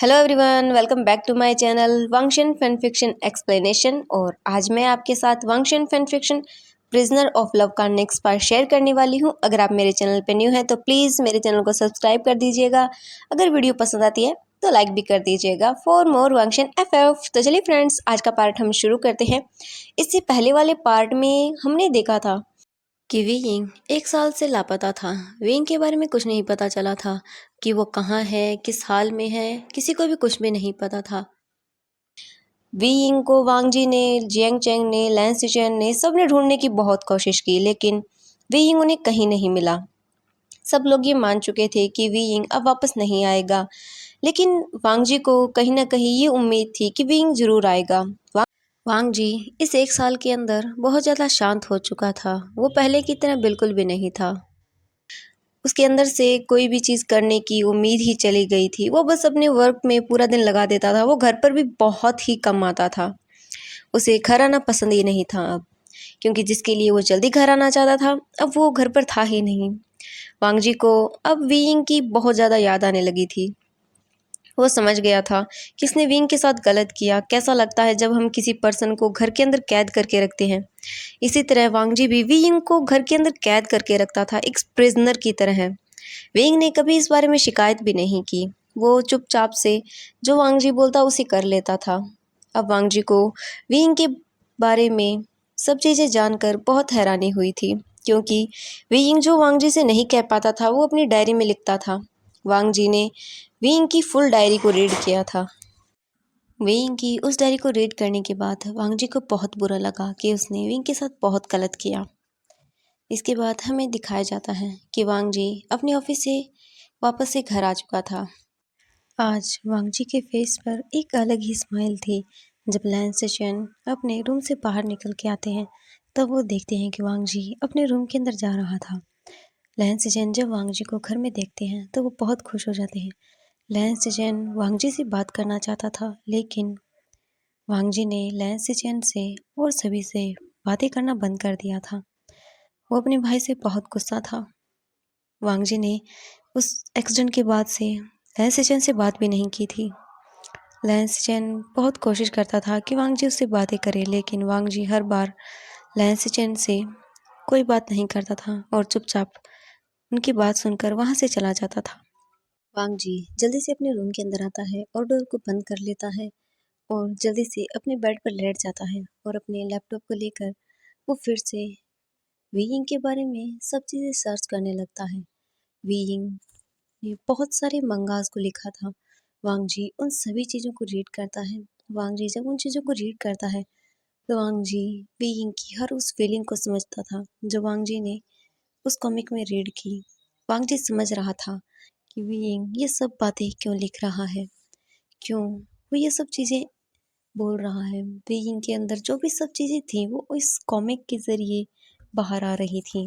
Hello everyone, welcome back to my channel Wangxian fan fiction explanation. और आज मैं आपके साथ Wangxian fan fiction prisoner of love का नेक्स्ट पार्ट शेयर करने वाली हूं। अगर आप मेरे चैनल पे न्यू हैं तो प्लीज़ मेरे चैनल को सब्सक्राइब कर दीजिएगा। अगर वीडियो पसंद आती है तो लाइक भी कर दीजिएगा फॉर मोर वांगशन एफ। तो चलिए फ्रेंड्स, आज का पार्ट हम शुरू करते हैं। इससे पहले वाले पार्ट में हमने देखा था कि वी यिंग 1 साल से लापता था। विंग के बारे में कुछ नहीं पता चला था कि वो कहाँ है, किस हाल में है, किसी को भी कुछ भी नहीं पता था। वी यिंग को वांग जी ने, जियांग चेंग ने, लैन सिचेन ने, सब ने ढूंढने की बहुत कोशिश की, लेकिन वी यिंग उन्हें कहीं नहीं मिला। सब लोग ये मान चुके थे कि वी यिंग अब वापस नहीं आएगा, लेकिन वांग जी को कहीं ना कहीं ये उम्मीद थी कि वी यिंग जरूर आएगा। वांग जी इस 1 साल के अंदर बहुत ज़्यादा शांत हो चुका था। वो पहले की तरह बिल्कुल भी नहीं था। उसके अंदर से कोई भी चीज़ करने की उम्मीद ही चली गई थी। वो बस अपने वर्क में पूरा दिन लगा देता था। वो घर पर भी बहुत ही कम आता था। उसे घर आना पसंद ही नहीं था अब, क्योंकि जिसके लिए वो जल्दी घर आना चाहता था अब वो घर पर था ही नहीं। वांग जी को अब वीइंग की बहुत ज़्यादा याद आने लगी थी। वो समझ गया था कि इसने विंग के साथ गलत किया। कैसा लगता है जब हम किसी पर्सन को घर के अंदर कैद करके रखते हैं। इसी तरह वांग जी भी विंग को घर के अंदर कैद करके रखता था, एक प्रिजनर की तरह। विंग ने कभी इस बारे में शिकायत भी नहीं की। वो चुपचाप से जो वांग जी बोलता उसे कर लेता था। अब वांग जी को विंग के बारे में सब चीज़ें जानकर बहुत हैरानी हुई थी, क्योंकि विंग जो वांग जी से नहीं कह पाता था वो अपनी डायरी में लिखता था। वांग जी ने विंग की फुल डायरी को रीड किया था। विंग की उस डायरी को रीड करने के बाद वांग जी को बहुत बुरा लगा कि उसने विंग के साथ बहुत गलत किया। इसके बाद हमें दिखाया जाता है कि वांग जी अपने ऑफिस से वापस से घर आ चुका था। आज वांग जी के फेस पर एक अलग ही स्माइल थी। जब लैन सेशन अपने रूम से बाहर निकल के आते हैं तब वो देखते हैं कि वांग जी अपने रूम के अंदर जा रहा था। लैन सेशन जब वांग जी को घर में देखते हैं तो वो बहुत खुश हो जाते हैं। लैन सेशन वांग जी से बात करना चाहता था, लेकिन वांग जी ने लैन सेशन से और सभी से बातें करना बंद कर दिया था। वो अपने भाई से बहुत गुस्सा था। वांग जी ने उस एक्सीडेंट के बाद से लैन सेशन से बात भी नहीं की थी। लैन सेशन बहुत कोशिश करता था कि वांग जी उससे बातें करे, लेकिन वांग जी हर बार लैन सेशन से कोई बात नहीं करता था और चुपचाप उनकी बात सुनकर वहाँ से चला जाता था। वांग जी जल्दी से अपने रूम के अंदर आता है और डोर को बंद कर लेता है और जल्दी से अपने बेड पर लेट जाता है और अपने लैपटॉप को लेकर वो फिर से वीइंग के बारे में सब चीज़ें सर्च करने लगता है। वीइंग ने बहुत सारे मंगास को लिखा था। वांग जी उन सभी चीज़ों को रीड करता है। वांग जी जब उन चीज़ों को रीड करता है तो वांग जी वीइंग की हर उस फीलिंग को समझता था जो वांग जी ने उस कॉमिक में रीड की। वांग जी समझ रहा था कि वीइंग ये सब बातें क्यों लिख रहा है, क्यों वो ये सब चीज़ें बोल रहा है। बीइंग के अंदर जो भी सब चीज़ें थी वो इस कॉमिक के ज़रिए बाहर आ रही थी।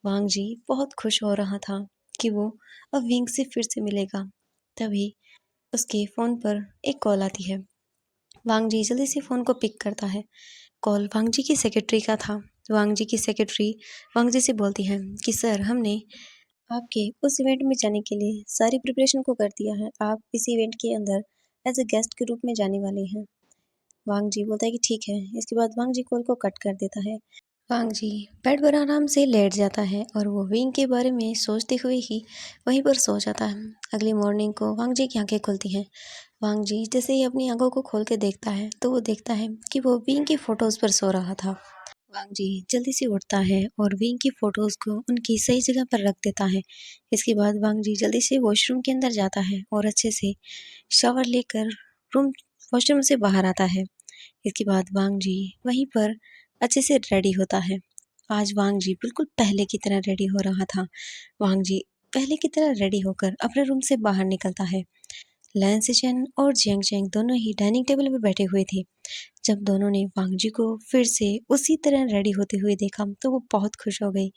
वांग जी बहुत खुश हो रहा था कि वो अब विंग से फिर से मिलेगा। तभी उसके फ़ोन पर एक कॉल आती है। वांग जी जल्दी से फ़ोन को पिक करता है। कॉल वांग जी की सेक्रेटरी का था। वांग जी की सेक्रेटरी वांग जी से बोलती है कि सर, हमने आपके उस इवेंट में जाने के लिए सारी प्रिपरेशन को कर दिया है। आप इस इवेंट के अंदर एज ए गेस्ट के रूप में जाने वाले हैं। वांग जी बोलता है कि ठीक है। इसके बाद वांग जी कॉल को कट कर देता है। वांग जी बेड पर आराम से लेट जाता है और वो विंग के बारे में सोचते हुए ही वहीं पर सो जाता है। अगली मॉर्निंग को वांग जी की आंखें खुलती हैं। वांग जी जैसे ही अपनी आंखों को खोल के देखता है तो वो देखता है कि वो विंग की फ़ोटोज़ पर सो रहा था। वांग जी जल्दी से उठता है और विंग की फ़ोटोज़ को उनकी सही जगह पर रख देता है। इसके बाद वांग जी जल्दी से वॉशरूम के अंदर जाता है और अच्छे से शावर लेकर रूम वॉशरूम से बाहर आता है। इसके बाद वांग जी वहीं पर अच्छे से रेडी होता है। आज वांग जी बिल्कुल पहले की तरह रेडी हो रहा था। वांग जी पहले की तरह रेडी होकर अपने रूम से बाहर निकलता है। लैन सिचेन और जियांग चेंग दोनों ही डाइनिंग टेबल पर बैठे हुए थे। जब दोनों ने वांग जी को फिर से उसी तरह रेडी होते हुए देखा तो वो बहुत खुश हो गई।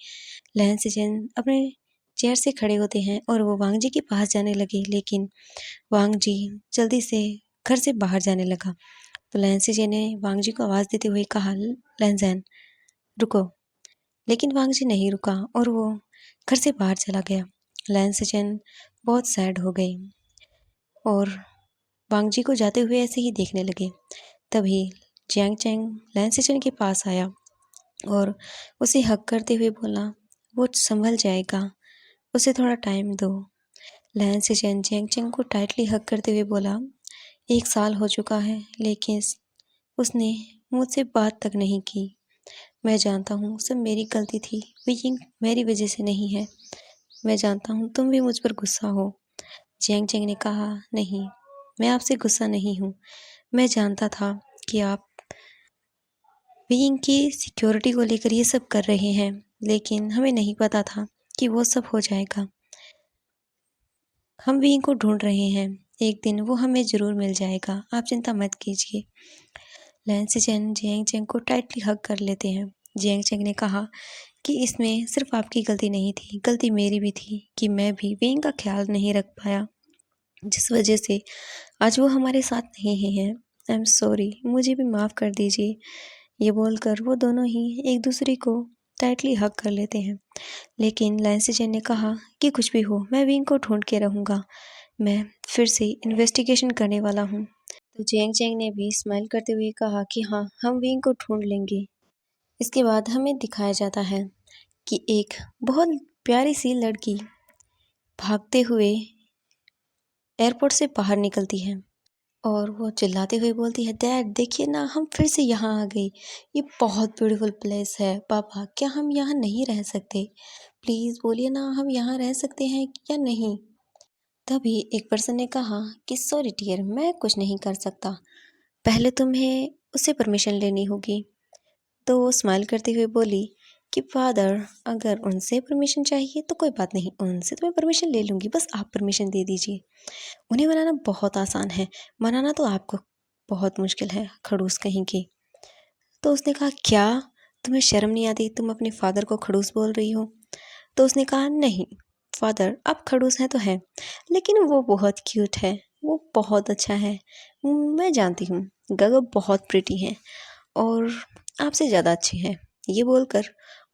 लैन सिचेन अपने चेयर से खड़े होते हैं और वो वांग जी के पास जाने लगे, लेकिन वांग जी जल्दी से घर से बाहर जाने लगा। तो लैंसी ने वांग जी को आवाज़ देते हुए कहा, लैंजैन रुको। लेकिन वांग जी नहीं रुका और वो घर से बाहर चला गया। लैंसी बहुत सैड हो गई और वांग जी को जाते हुए ऐसे ही देखने लगे। तभी जियांग चैंग लैन सिचन के पास आया और उसे हग करते हुए बोला, वो संभल जाएगा, उसे थोड़ा टाइम दो। लैन सिचन जियांग चैंग को टाइटली हग करते हुए बोला, 1 साल हो चुका है लेकिन उसने मुझसे बात तक नहीं की। मैं जानता हूँ सब मेरी गलती थी, वियिंग मेरी वजह से नहीं है। मैं जानता हूँ तुम भी मुझ पर गुस्सा हो। जियांग चैंग ने कहा, नहीं, मैं आपसे गुस्सा नहीं हूँ। मैं जानता था कि आप वियिंग की सिक्योरिटी को लेकर ये सब कर रहे हैं, लेकिन हमें नहीं पता था कि वो सब हो जाएगा। हम वियिंग को ढूंढ रहे हैं, एक दिन वो हमें ज़रूर मिल जाएगा, आप चिंता मत कीजिए। लैन सिचन जियांग चैंग को टाइटली हग कर लेते हैं। जियांग चैंग ने कहा कि इसमें सिर्फ आपकी गलती नहीं थी, गलती मेरी भी थी कि मैं भी वियिंग का ख्याल नहीं रख पाया, जिस वजह से आज वो हमारे साथ नहीं है। आई एम सॉरी, मुझे भी माफ़ कर दीजिए। ये बोलकर वो दोनों ही एक दूसरे को टाइटली हग कर लेते हैं। लेकिन लैन सिचन ने कहा कि कुछ भी हो, मैं विंग को ढूंढ के रहूँगा, मैं फिर से इन्वेस्टिगेशन करने वाला हूँ। तो जियांग चैंग ने भी स्माइल करते हुए कहा कि हाँ, हम विंग को ढूंढ लेंगे। इसके बाद हमें दिखाया जाता है कि एक बहुत प्यारी सी लड़की भागते हुए एयरपोर्ट से बाहर निकलती है और वो चिल्लाते हुए बोलती है, डैड देखिए ना, हम फिर से यहाँ आ गई। ये बहुत ब्यूटीफुल प्लेस है। पापा, क्या हम यहाँ नहीं रह सकते? प्लीज़ बोलिए ना, हम यहाँ रह सकते हैं या नहीं? तभी एक पर्सन ने कहा कि सॉरी डियर, मैं कुछ नहीं कर सकता, पहले तुम्हें उससे परमिशन लेनी होगी। तो वो स्माइल करते हुए बोली कि फादर, अगर उनसे परमिशन चाहिए तो कोई बात नहीं, उनसे तो मैं परमिशन ले लूँगी, बस आप परमिशन दे दीजिए। उन्हें मनाना बहुत आसान है, मनाना तो आपको बहुत मुश्किल है, खड़ूस कहीं की। तो उसने कहा, क्या तुम्हें शर्म नहीं आती? तुम अपने फादर को खड़ूस बोल रही हो? तो उसने कहा, नहीं फादर, आप खड़ूस हैं तो हैं, लेकिन वो बहुत क्यूट है, वो बहुत अच्छा है। मैं जानती हूँ गगा बहुत प्रिटी है और आपसे ज़्यादा अच्छी है। ये बोलकर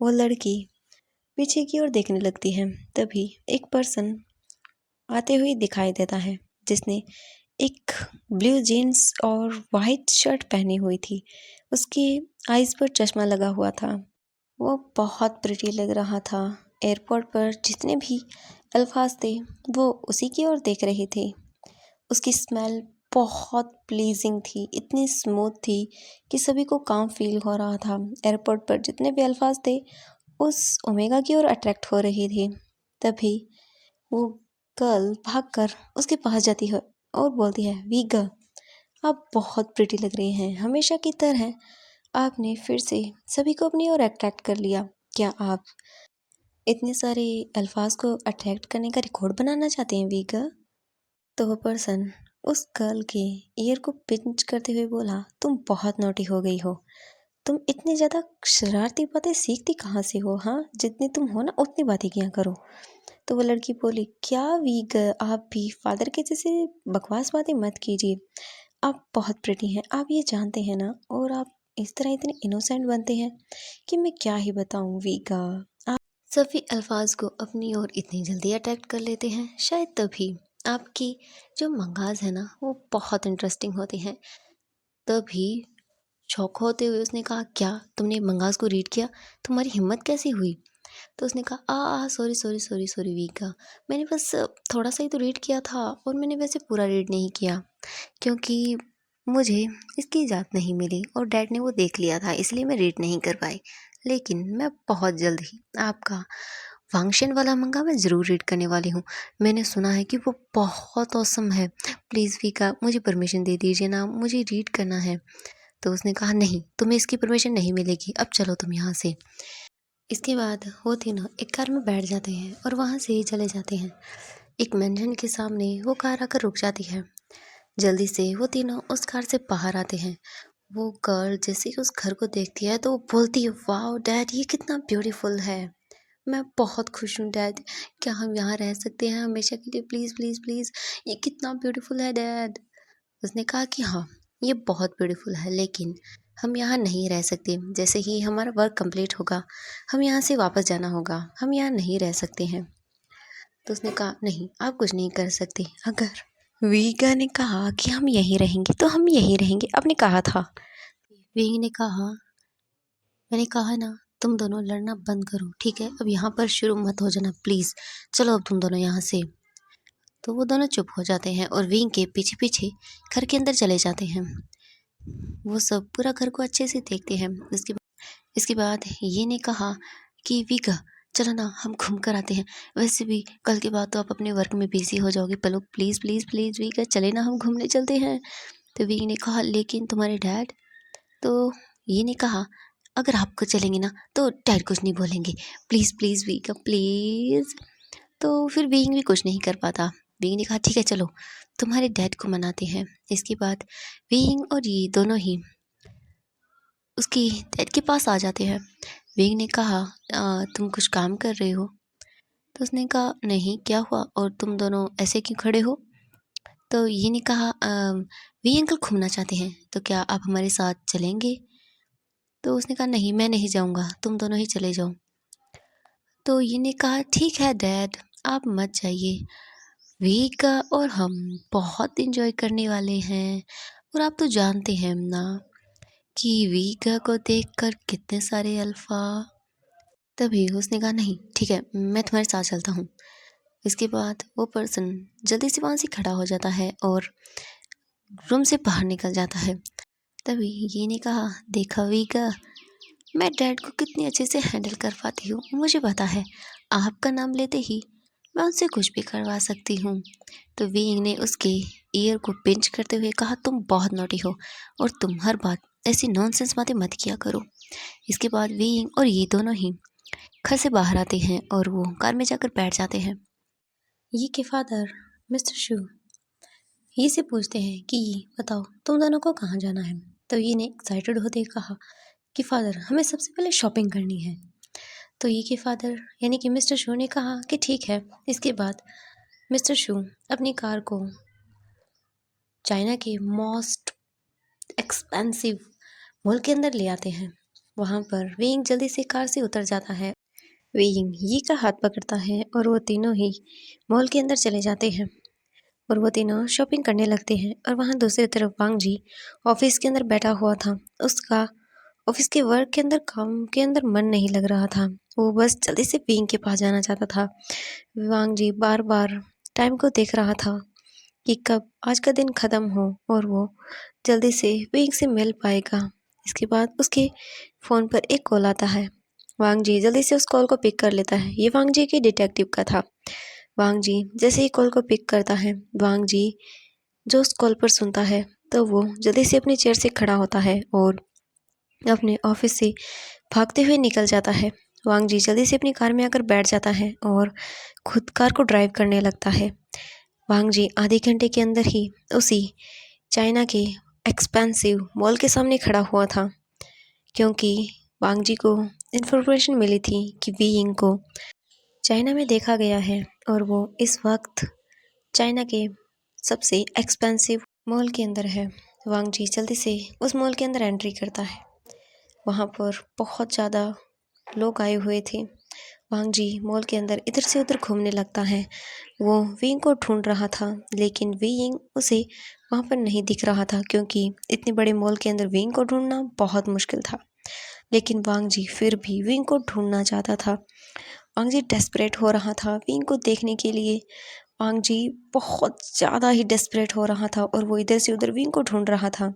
वो लड़की पीछे की ओर देखने लगती है। तभी एक पर्सन आते हुए दिखाई देता है जिसने एक ब्लू जीन्स और वाइट शर्ट पहनी हुई थी। उसकी आईज पर चश्मा लगा हुआ था। वो बहुत प्रिटी लग रहा था। एयरपोर्ट पर जितने भी अल्फाज थे वो उसी की ओर देख रहे थे। उसकी स्मेल बहुत प्लीजिंग थी, इतनी स्मूथ थी कि सभी को काम फील हो रहा था। एयरपोर्ट पर जितने भी अल्फाज थे उस ओमेगा की ओर अट्रैक्ट हो रहे थे। तभी वो गर्ल भागकर उसके पास जाती है और बोलती है, वीगा, आप बहुत प्रिटी लग रही हैं, हमेशा की तरह आपने फिर से सभी को अपनी ओर अट्रैक्ट कर लिया। क्या आप इतने सारे अल्फाज को अट्रैक्ट करने का रिकॉर्ड बनाना चाहते हैं वीगा? तो वो पर्सन उस गर्ल के ईयर को पिंच करते हुए बोला, तुम बहुत नोटी हो गई हो, तुम इतनी ज़्यादा शरारती बातें सीखती कहाँ से हो? हाँ, जितनी तुम हो ना उतनी बातें किया करो। तो वो लड़की बोली, क्या वीग, आप भी फादर के जैसे बकवास बातें मत कीजिए, आप बहुत प्रिटी हैं, आप ये जानते हैं ना, और आप इस तरह इतने इनोसेंट बनते हैं कि मैं क्या ही बताऊँ वीगा। आप सभी अल्फाज को अपनी ओर इतनी जल्दी अट्रैक्ट कर लेते हैं, शायद तभी आपकी जो मंगाज है ना वो बहुत इंटरेस्टिंग होती हैं। तभी शौक होते हुए उसने कहा, क्या तुमने मंगास को रीड किया? तुम्हारी हिम्मत कैसी हुई? तो उसने कहा, आ सॉरी सॉरी सॉरी सॉरी वीका, मैंने बस थोड़ा सा ही तो रीड किया था और मैंने वैसे पूरा रीड नहीं किया क्योंकि मुझे इसकी इजाज़त नहीं मिली और डैड ने वो देख लिया था, इसलिए मैं रीड नहीं कर पाई। लेकिन मैं बहुत जल्द ही आपका फंक्शन वाला मंगा मैं ज़रूर रीड करने वाली हूँ। मैंने सुना है कि वो बहुत औसम है। प्लीज़ वीका, मुझे परमिशन दे दीजिए ना, मुझे रीड करना है। तो उसने कहा, नहीं, तुम्हें इसकी परमिशन नहीं मिलेगी, अब चलो तुम यहाँ से। इसके बाद वो तीनों एक कार में बैठ जाते हैं और वहाँ से चले जाते हैं। एक मेंशन के सामने वो कार आकर रुक जाती है। जल्दी से वो तीनों उस कार से बाहर आते हैं। वो गर्ल जैसे ही उस घर को देखती है तो वो बोलती है, वाओ डैड, ये कितना ब्यूटीफुल है, मैं बहुत खुश हूँ डैड, क्या हम यहाँ रह सकते हैं हमेशा के लिए? प्लीज़ प्लीज़ प्लीज़, ये कितना ब्यूटीफुल है डैड। उसने कहा कि हाँ, ये बहुत ब्यूटीफुल है, लेकिन हम यहाँ नहीं रह सकते, जैसे ही हमारा वर्क कंप्लीट होगा हम यहाँ से वापस जाना होगा, हम यहाँ नहीं रह सकते हैं। तो उसने कहा, नहीं, आप कुछ नहीं कर सकते, अगर वीगा ने कहा कि हम यहीं रहेंगे तो हम यहीं रहेंगे, आपने कहा था। वीग ने कहा, मैंने कहा ना तुम दोनों लड़ना बंद करो, ठीक है? अब यहाँ पर शुरू मत हो जाना प्लीज़। चलो अब तुम दोनों यहाँ से। तो वो दोनों चुप हो जाते हैं और विंग के पीछे-पीछे घर के अंदर चले जाते हैं। वो सब पूरा घर को अच्छे से देखते हैं। इसके बाद ये ने कहा कि विगा चलो ना हम घूम कर आते हैं। वैसे भी कल के बाद तो आप अपने वर्क में बिज़ी हो जाओगे। पलो प्लीज़, प्लीज़, प्लीज़ विगा चले ना हम घूमने चलते हैं। तो विंग ने कहा लेकिन तुम्हारे डैड? तो ये ने कहा अगर आपको चलेंगे ना तो डैड कुछ नहीं बोलेंगे। प्लीज़, प्लीज़ विगा प्लीज़। तो फिर विंग भी कुछ नहीं कर पाता। विंग ने कहा ठीक है चलो तुम्हारे डैड को मनाते हैं। इसके बाद विंग और ये दोनों ही उसकी डैड के पास आ जाते हैं। विंग ने कहा तुम कुछ काम कर रहे हो? तो उसने कहा नहीं क्या हुआ और तुम दोनों ऐसे क्यों खड़े हो? तो ये ने कहा वी अंकल घूमना चाहते हैं तो क्या आप हमारे साथ चलेंगे? तो उसने कहा नहीं मैं नहीं जाऊँगा, तुम दोनों ही चले जाओ। तो ये ने कहा ठीक है डैड आप मत जाइए, वीका और हम बहुत एंजॉय करने वाले हैं और आप तो जानते हैं ना कि वीका को देखकर कितने सारे अल्फा। तभी उसने कहा नहीं ठीक है मैं तुम्हारे साथ चलता हूँ। इसके बाद वो पर्सन जल्दी से वहाँ से खड़ा हो जाता है और रूम से बाहर निकल जाता है। तभी ये ने कहा देखा वीका मैं डैड को कितनी अच्छे से हैंडल कर पाती हूँ, मुझे पता है आपका नाम लेते ही मैं उनसे कुछ भी करवा सकती हूँ। तो विंग ने उसके ईयर को पिंच करते हुए कहा तुम बहुत नॉटी हो और तुम हर बात ऐसी नॉनसेंस बातें मत किया करो। इसके बाद विंग और ये दोनों ही घर से बाहर आते हैं और वो कार में जाकर बैठ जाते हैं। ये के फादर मिस्टर शू ये से पूछते हैं कि बताओ तुम दोनों को कहाँ जाना है? तो ये ने एक्साइटेड होते ही कहा कि फादर हमें सबसे पहले शॉपिंग करनी है। तो ये के फादर यानी कि मिस्टर शू ने कहा कि ठीक है। इसके बाद मिस्टर शू अपनी कार को चाइना के मोस्ट एक्सपेंसिव मॉल के अंदर ले आते हैं। वहाँ पर विंग जल्दी से कार से उतर जाता है। विंग ये का हाथ पकड़ता है और वो तीनों ही मॉल के अंदर चले जाते हैं और वो तीनों शॉपिंग करने लगते हैं। और वहाँ दूसरी तरफ वांग जी ऑफिस के अंदर बैठा हुआ था। उसका ऑफिस के वर्क के अंदर काम के अंदर मन नहीं लग रहा था। वो बस जल्दी से विंग के पास जाना चाहता था। वांग जी बार बार टाइम को देख रहा था कि कब आज का दिन ख़त्म हो और वो जल्दी से विंग से मिल पाएगा। इसके बाद उसके फ़ोन पर एक कॉल आता है। वांग जी जल्दी से उस कॉल को पिक कर लेता है। ये वांग जी के डिटेक्टिव का था। वांग जी जैसे ही कॉल को पिक करता है, वांग जी जो उस कॉल पर सुनता है तो वो जल्दी से अपनी चेयर से खड़ा होता है और अपने ऑफिस से भागते हुए निकल जाता है। वांग जी जल्दी से अपनी कार में आकर बैठ जाता है और खुद कार को ड्राइव करने लगता है। वांग जी आधे घंटे के अंदर ही उसी चाइना के एक्सपेंसिव मॉल के सामने खड़ा हुआ था, क्योंकि वांग जी को इन्फॉर्मेशन मिली थी कि वी यिंग को चाइना में देखा गया है और वो इस वक्त चाइना के सबसे एक्सपेंसिव मॉल के अंदर है। वांग जी जल्दी से उस मॉल के अंदर एंट्री करता है। वहाँ पर बहुत ज़्यादा लोग आए हुए थे। वांग जी मॉल के अंदर इधर से उधर घूमने लगता है। वो विंग को ढूंढ रहा था लेकिन विंग उसे वहाँ पर नहीं दिख रहा था, क्योंकि इतने बड़े मॉल के अंदर विंग को ढूंढना बहुत मुश्किल था। लेकिन वांग जी फिर भी विंग को ढूंढना चाहता था। वांग जी डेस्परेट हो रहा था विंग को देखने के लिए। वांग जी बहुत ज़्यादा ही डेस्परेट हो रहा था और वो इधर से उधर विंग को ढूंढ रहा था।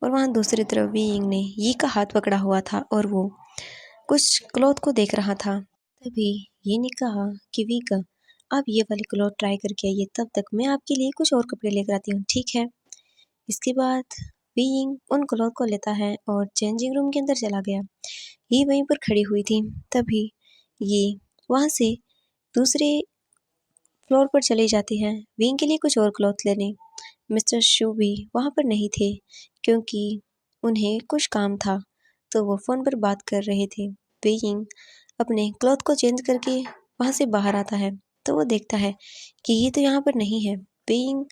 और वहाँ दूसरी तरफ विंग ने ये का हाथ पकड़ा हुआ था और वो कुछ क्लॉथ को देख रहा था। तभी ये ने कहा कि विका आप ये वाले क्लॉथ ट्राई करके आइए, तब तक मैं आपके लिए कुछ और कपड़े लेकर आती हूँ, ठीक है? इसके बाद विंग उन क्लॉथ को लेता है और चेंजिंग रूम के अंदर चला गया। ये वहीं पर खड़ी हुई थी। तभी ये वहाँ से दूसरे फ्लोर पर चले जाते हैं विंग के लिए कुछ और क्लॉथ लेने। मिस्टर शू भी वहाँ पर नहीं थे, क्योंकि उन्हें कुछ काम था, तो वो फ़ोन पर बात कर रहे थे। विंग अपने क्लॉथ को चेंज करके वहाँ से बाहर आता है तो वो देखता है कि ये तो यहाँ पर नहीं है। विंग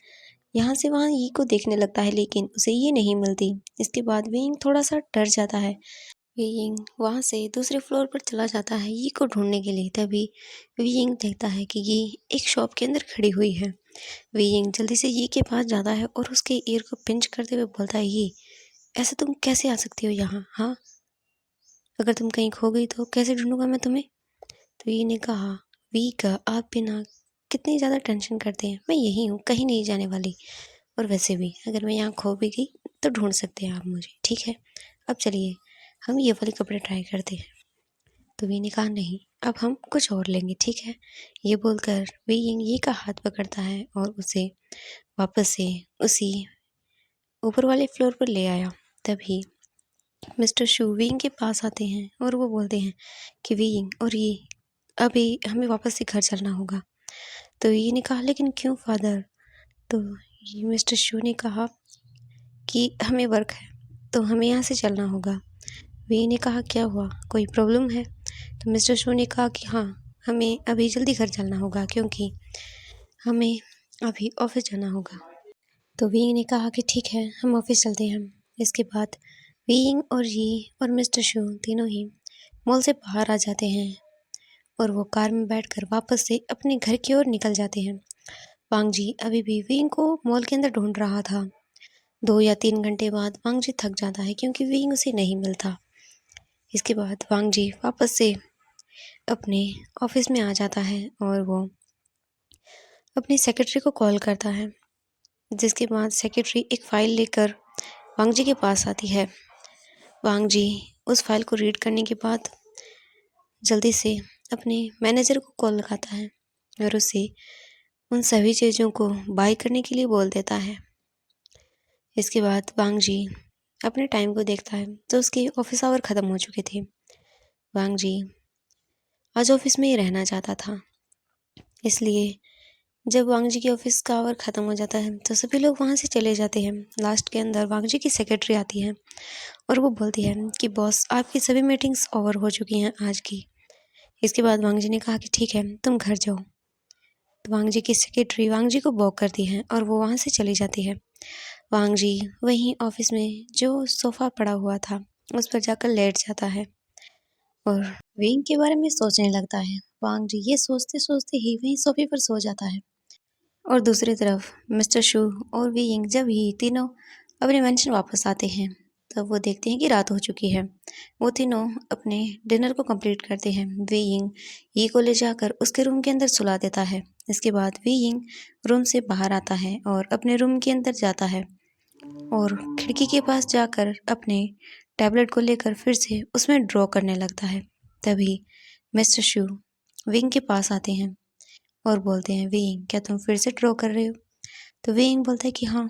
यहाँ से वहाँ ये को देखने लगता है लेकिन उसे ये नहीं मिलती। इसके बाद विंग थोड़ा सा डर जाता है। वीइंग वहाँ से दूसरे फ्लोर पर चला जाता है यी को ढूंढने के लिए। तभी वीइंग देखता है कि ये एक शॉप के अंदर खड़ी हुई है। वीइंग जल्दी से यी के पास जाता है और उसके ईयर को पिंच करते हुए बोलता है, ये ऐसे तुम कैसे आ सकती हो यहाँ? हाँ, अगर तुम कहीं खो गई तो कैसे ढूंढूंगा मैं तुम्हें? तो यी ने कहा, वी का आप बिना कितनी ज़्यादा टेंशन करते हैं, मैं यही हूँ, कहीं नहीं जाने वाली। और वैसे भी अगर मैं यहाँ खो भी गई तो ढूंढ सकते हैं आप मुझे, ठीक है? अब चलिए हम ये वाले कपड़े ट्राई करते हैं। तो वी ने कहा, नहीं, अब हम कुछ और लेंगे, ठीक है? ये बोलकर वी ये का हाथ पकड़ता है और उसे वापस से उसी ऊपर वाले फ्लोर पर ले आया। तभी मिस्टर शू वीइंग के पास आते हैं और वो बोलते हैं कि वीइंग और ये अभी हमें वापस से घर चलना होगा। तो ये ने कहा, लेकिन क्यों फादर? तो ये मिस्टर शू ने कहा कि हमें वर्क है तो हमें यहाँ से चलना होगा। वी ने कहा, क्या हुआ, कोई प्रॉब्लम है? तो मिस्टर शू ने कहा कि हाँ, हमें अभी जल्दी घर चलना होगा क्योंकि हमें अभी ऑफिस जाना होगा। तो वीइंग ने कहा कि ठीक है, हम ऑफिस चलते हैं। इसके बाद वीइंग और ये और मिस्टर शू तीनों ही मॉल से बाहर आ जाते हैं और वो कार में बैठकर वापस से अपने घर की ओर निकल जाते हैं। वांग जी अभी भी वीइंग को मॉल के अंदर ढूंढ रहा था। 2 या 3 घंटे बाद वांग जी थक जाता है क्योंकि वीइंग उसे नहीं मिलता। इसके बाद वांग जी वापस से अपने ऑफिस में आ जाता है और वो अपनी सेक्रेटरी को कॉल करता है, जिसके बाद सेक्रेटरी एक फ़ाइल लेकर वांग जी के पास आती है। वांग जी उस फाइल को रीड करने के बाद जल्दी से अपने मैनेजर को कॉल लगाता है और उसे उन सभी चीज़ों को बाय करने के लिए बोल देता है। इसके बाद वांग जी अपने टाइम को देखता है तो उसके ऑफिस आवर ख़त्म हो चुके थे। वांग जी आज ऑफिस में ही रहना चाहता था, इसलिए जब वांग जी के ऑफिस का आवर ख़त्म हो जाता है तो सभी लोग वहाँ से चले जाते हैं। लास्ट के अंदर वांग जी की सेक्रेटरी आती है और वो बोलती है कि बॉस, आपकी सभी मीटिंग्स ओवर हो चुकी हैं आज की। इसके बाद वांग जी ने कहा कि ठीक है, तुम घर जाओ। तो वांग जी की सेक्रेटरी वांग जी को बॉक करती है और वो वहाँ से चली जाती है। वांग जी वहीं ऑफिस में जो सोफ़ा पड़ा हुआ था उस पर जाकर लेट जाता है और विंग के बारे में सोचने लगता है। वांग जी ये सोचते सोचते ही वहीं सोफे पर सो जाता है। और दूसरी तरफ मिस्टर शू और विंग जब ही तीनों अपने मेंशन वापस आते हैं तब वो देखते हैं कि रात हो चुकी है। वो तीनों अपने डिनर को कंप्लीट करते हैं। विंग ये को ले जाकर उसके रूम के अंदर सुला देता है। इसके बाद विंग रूम से बाहर आता है और अपने रूम के अंदर जाता है और खिड़की के पास जाकर अपने टैबलेट को लेकर फिर से उसमें ड्रॉ करने लगता है। तभी मिस्टर शू विंग के पास आते हैं और बोलते हैं, विंग क्या तुम फिर से ड्रॉ कर रहे हो? तो विंग बोलता है कि हाँ।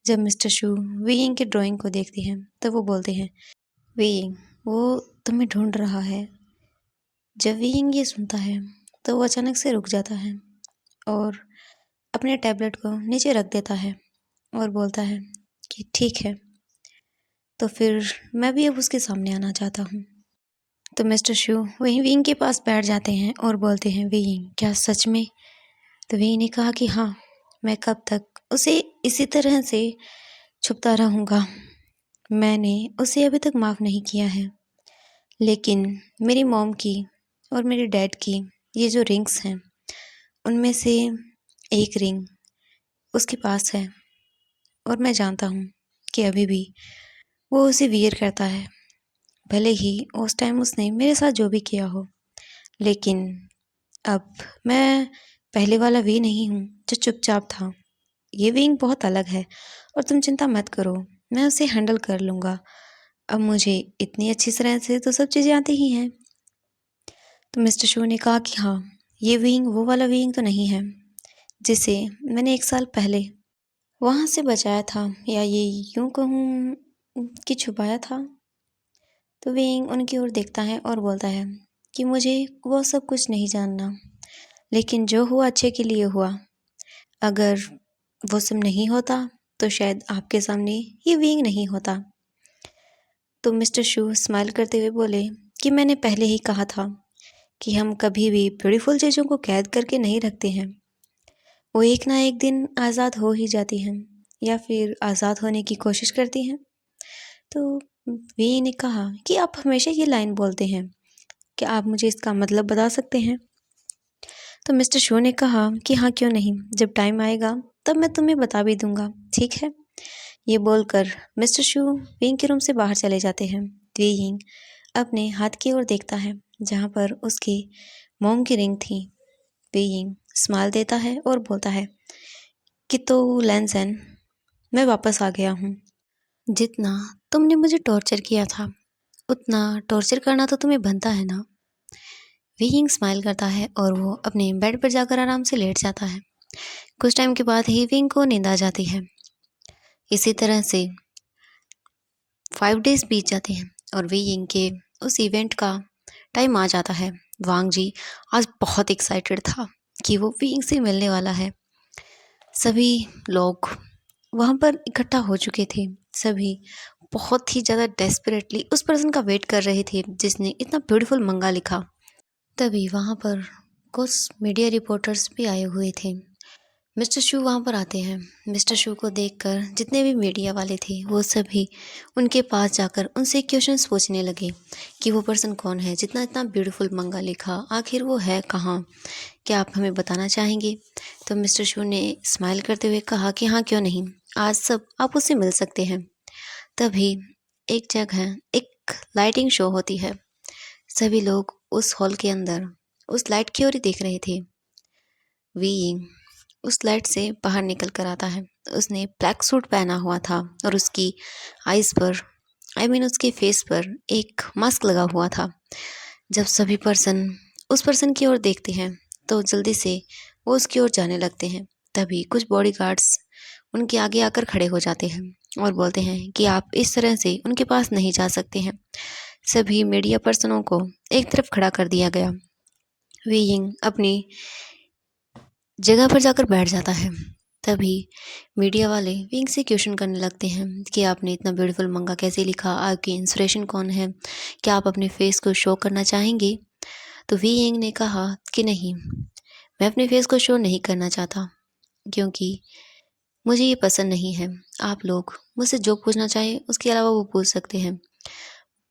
जब मिस्टर शू विंग के ड्राइंग को देखते हैं तो वो बोलते हैं, विंग वो तुम्हें ढूंढ रहा है। जब विंग ये सुनता है तो वो अचानक से रुक जाता है और अपने टैबलेट को नीचे रख देता है और बोलता है कि ठीक है, तो फिर मैं भी अब उसके सामने आना चाहता हूँ। तो मिस्टर शू वहीं विंग के पास बैठ जाते हैं और बोलते हैं, विंग क्या सच में? तो विंग ने कहा कि हाँ, मैं कब तक उसे इसी तरह से छुपता रहूँगा। मैंने उसे अभी तक माफ़ नहीं किया है, लेकिन मेरी मॉम की और मेरे डैड की ये जो रिंग्स हैं उनमें से एक रिंग उसके पास है और मैं जानता हूँ कि अभी भी वो उसे वियर करता है। भले ही उस टाइम उसने मेरे साथ जो भी किया हो, लेकिन अब मैं पहले वाला वी नहीं हूँ जो चुपचाप था। ये विंग बहुत अलग है और तुम चिंता मत करो, मैं उसे हैंडल कर लूँगा। अब मुझे इतनी अच्छी तरह से तो सब चीज़ें आती ही हैं। तो मिस्टर शो ने कहा कि हाँ, ये विंग वो वाला विंग तो नहीं है जिसे मैंने 1 साल पहले वहाँ से बचाया था, या ये यूँ कहूँ कि छुपाया था। तो विंग उनकी ओर देखता है और बोलता है कि मुझे वो सब कुछ नहीं जानना, लेकिन जो हुआ अच्छे के लिए हुआ। अगर वो सब नहीं होता तो शायद आपके सामने ये विंग नहीं होता। तो मिस्टर शू स्माइल करते हुए बोले कि मैंने पहले ही कहा था कि हम कभी भी ब्यूटीफुल चीज़ों को कैद करके नहीं रखते हैं। वो एक ना एक दिन आज़ाद हो ही जाती हैं या फिर आज़ाद होने की कोशिश करती हैं। तो वी ने कहा कि आप हमेशा ये लाइन बोलते हैं, क्या आप मुझे इसका मतलब बता सकते हैं? तो मिस्टर शो ने कहा कि हाँ, क्यों नहीं, जब टाइम आएगा तब मैं तुम्हें बता भी दूंगा, ठीक है। ये बोलकर मिस्टर शू विंग के रूम से बाहर चले जाते हैं। विंग अपने हाथ की ओर देखता है जहाँ पर उसकी मोम की रिंग थी। विंग स्माइल देता है और बोलता है कि तो लैंसन, मैं वापस आ गया हूँ। जितना तुमने मुझे टॉर्चर किया था उतना टॉर्चर करना तो तुम्हें बनता है ना। विंग स्माइल करता है और वो अपने बेड पर जाकर आराम से लेट जाता है। कुछ टाइम के बाद ही विंग को नींद आ जाती है। इसी तरह से 5 डेज बीत जाते हैं और विंग के उस इवेंट का टाइम आ जाता है। वांग जी आज बहुत एक्साइटेड था कि वो विंग से मिलने वाला है। सभी लोग वहाँ पर इकट्ठा हो चुके थे। सभी बहुत ही ज़्यादा डेस्परेटली उस पर्सन का वेट कर रहे थे जिसने इतना ब्यूटीफुल मंगा लिखा। तभी वहाँ पर कुछ मीडिया रिपोर्टर्स भी आए हुए थे। मिस्टर शू वहाँ पर आते हैं। मिस्टर शू को देखकर जितने भी मीडिया वाले थे वो सभी उनके पास जाकर उनसे क्वेश्चंस पूछने लगे कि वो पर्सन कौन है, जितना इतना ब्यूटीफुल मंगा लिखा, आखिर वो है कहाँ, क्या आप हमें बताना चाहेंगे? तो मिस्टर शू ने स्माइल करते हुए कहा कि हाँ, क्यों नहीं, आज सब आप उससे मिल सकते हैं। तभी एक जगह एक लाइटिंग शो होती है। सभी लोग उस हॉल के अंदर उस लाइट की ओर ही देख रहे थे। वी उस लाइट से बाहर निकल कर आता है। उसने ब्लैक सूट पहना हुआ था और उसकी आइज़ पर उसके फेस पर एक मास्क लगा हुआ था। जब सभी पर्सन उस पर्सन की ओर देखते हैं तो जल्दी से वो उसकी ओर जाने लगते हैं। तभी कुछ बॉडीगार्ड्स उनके आगे आकर खड़े हो जाते हैं और बोलते हैं कि आप इस तरह से उनके पास नहीं जा सकते हैं। सभी मीडिया पर्सनों को एक तरफ खड़ा कर दिया गया। वीइंग अपनी जगह पर जाकर बैठ जाता है। तभी मीडिया वाले विंग से क्वेश्चन करने लगते हैं कि आपने इतना ब्यूटीफुल मंगा कैसे लिखा, आपकी इंस्पिरेशन कौन है, क्या आप अपने फेस को शो करना चाहेंगे? तो विंग ने कहा कि नहीं, मैं अपने फेस को शो नहीं करना चाहता क्योंकि मुझे ये पसंद नहीं है। आप लोग मुझसे जो पूछना चाहें उसके अलावा वो पूछ सकते हैं।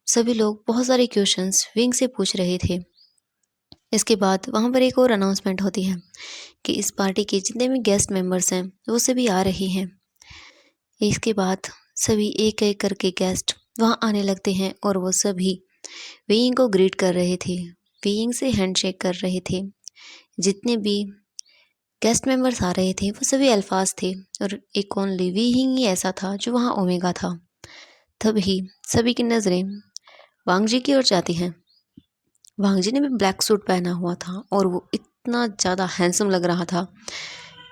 सभी लोग बहुत सारे क्वेश्चंस विंग से पूछ रहे थे। इसके बाद वहाँ पर एक और अनाउंसमेंट होती है कि इस पार्टी के जितने भी गेस्ट मेंबर्स हैं वो सभी आ रहे हैं। इसके बाद सभी एक एक करके गेस्ट वहाँ आने लगते हैं और वो सभी वेइंग को ग्रीट कर रहे थे, वेइंग से हैंडशेक कर रहे थे। जितने भी गेस्ट मेंबर्स आ रहे थे वो सभी अल्फाज थे और एक ओनली वेइंग ही ऐसा था जो वहाँ ओमेगा था। तभी सभी की नज़रें वांग जी की ओर जाती हैं। वांग जी ने भी ब्लैक सूट पहना हुआ था और वो इतना ज़्यादा हैंडसम लग रहा था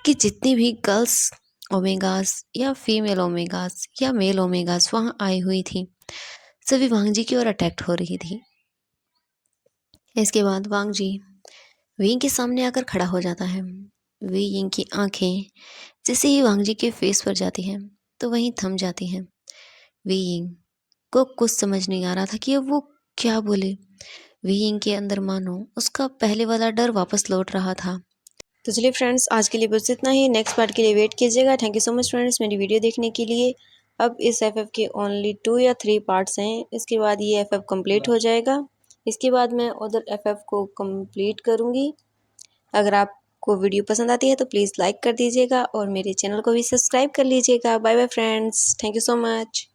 कि जितनी भी गर्ल्स ओमेगास या फीमेल ओमेगास या मेल ओमेगास वहाँ आई हुई थी सभी वांग जी की ओर अट्रैक्ट हो रही थी। इसके बाद वांग जी विंग के सामने आकर खड़ा हो जाता है। विंग की आंखें जैसे ही वांग जी के फेस पर जाती हैं तो वहीं थम जाती हैं। विंग को कुछ समझ नहीं आ रहा था कि अब वो क्या बोले। विंग के अंदर मानो उसका पहले वाला डर वापस लौट रहा था। तो चलिए फ्रेंड्स, आज के लिए बस इतना ही। नेक्स्ट पार्ट के लिए वेट कीजिएगा। Thank you so much friends मेरी वीडियो देखने के लिए। अब इस एफएफ के ओनली 2 या 3 पार्ट्स हैं। इसके बाद ये एफएफ कंप्लीट हो जाएगा। इसके बाद मैं उधर एफएफ को कंप्लीट करूँगी। अगर आपको वीडियो पसंद आती है तो प्लीज़ लाइक कर दीजिएगा और मेरे चैनल को भी सब्सक्राइब कर लीजिएगा। Bye bye friends, thank you so much.